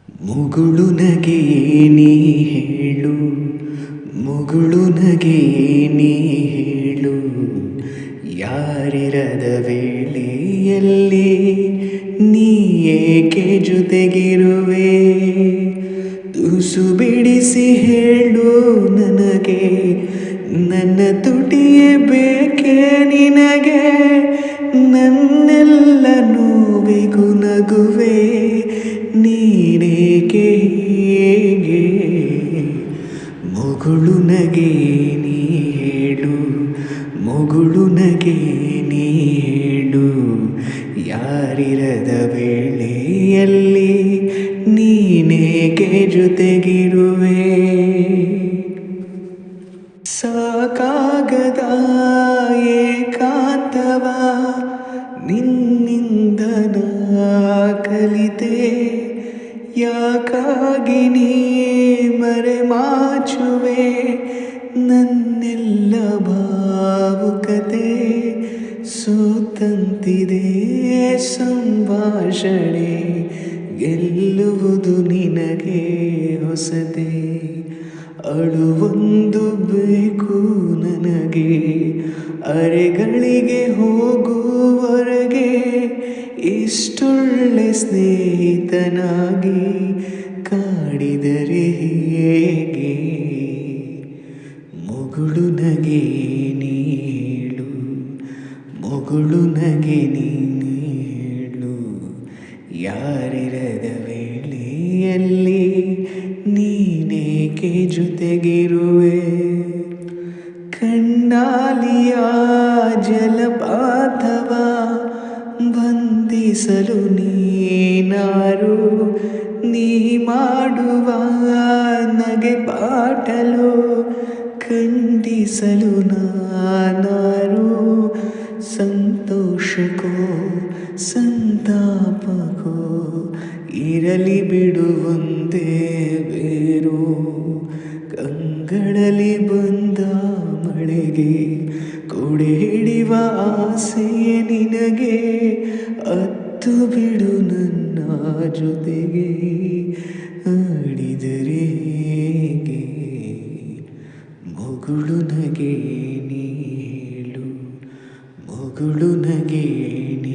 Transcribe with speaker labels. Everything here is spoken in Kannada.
Speaker 1: ಮುಗುಳು ನಗೆಯೇ ನೀ ಹೇಳು, ಮುಗುಳು ನಗೆಯೇ ನೀ ಹೇಳು, ಯಾರಿರದ ವೇಳೆಯಲ್ಲಿ ನೀ ಏಕೆ ಜೊತೆಗಿರುವೆ? ತುಸು ಬಿಡಿಸಿ ಹೇಳು ನನಗೆ, ನನ್ನ ತುಟಿಯೇ ಬೇಕೇ ನಿನಗೆ? ನನ್ನೆಲ್ಲ ನೋವಿಗೂ ನಗುವೆ ನೀನೇಕೆ ಹೀಗೆ? ಮುಗುಳು ನಗೆ ನೀ ಹೇಳು, ಮುಗುಳು ನಗೆ ನೀ ಹೇಳು, ಯಾರಿರದ ವೇಳೆಯಲ್ಲಿ ನೀನೇಕೆ ಜೊತೆಗಿರುವೆ? ಸಾಕಾಗದ ಏಕಾಂತವ ನಿನ್ನಿಂದ ನಾ ಕಲಿತೆ, ಯಾಕಾಗಿ ನೀ ಮರೆಮಾಚುವೆ ನನ್ನೆಲ್ಲ ಭಾವುಕತೆ? ಸೋತಂತಿದೆ ಸಂಭಾಷಣೆ, ಗೆಲ್ಲುವುದು ನಿನಗೆ ಹೊಸತೆ. ಅಳುವೊಂದು ಬೇಕು ನನಗೆ, ಅರೆಗಳಿಗೆ ಹೋಗುವವರೆಗೆ ಇಷ್ಟೊಳ್ಳೆ ಸ್ನೇಹಿತನಾಗಿ ಕಾಡಿದರೆ ಹೇಗೆ? ಮುಗುಳು ನಗೆ ನೀ ಹೇಳು, ಮುಗುಳು ನಗೆ ನೀ ಹೇಳು, ಯಾರಿರದ ವೇಳೆಯಲ್ಲಿ ನೀನೇಕೆ ಜೊತೆಗಿರುವೆ? ಕಣ್ಣಾಲಿಯ ಜಲಪಾತವ ಬಂಧಿಸಲು ನೀನಾರು, ನೀ ಮಾಡುವ ನಗೆ ಪಾಟಲು ಖಂಡಿಸಲು ನಾನಾರು? ಸಂತೋಷಕ್ಕೋ ಸಂತಾಪಕ್ಕೋ ಇರಲಿ ಬಿಡು ಒಂದೇ ಬೇರು. ಕಂಗಳಲ್ಲಿ ಬಂದ ಮಳೆಗೆ ಕೊಡೆ ಹಿಡಿವ ಆಸೆಯೇ ನಿನಗೆ, ಅತ್ತು ಬಿಡು ನನ್ನ ಜೊತೆಗೆ ಆಡಿದರೆ ಹೇಗೆ? ಮುಗುಳು ನಗೆ ನೀ ಹೇಳು, ಮುಗುಳು ನಗೆ ನೀ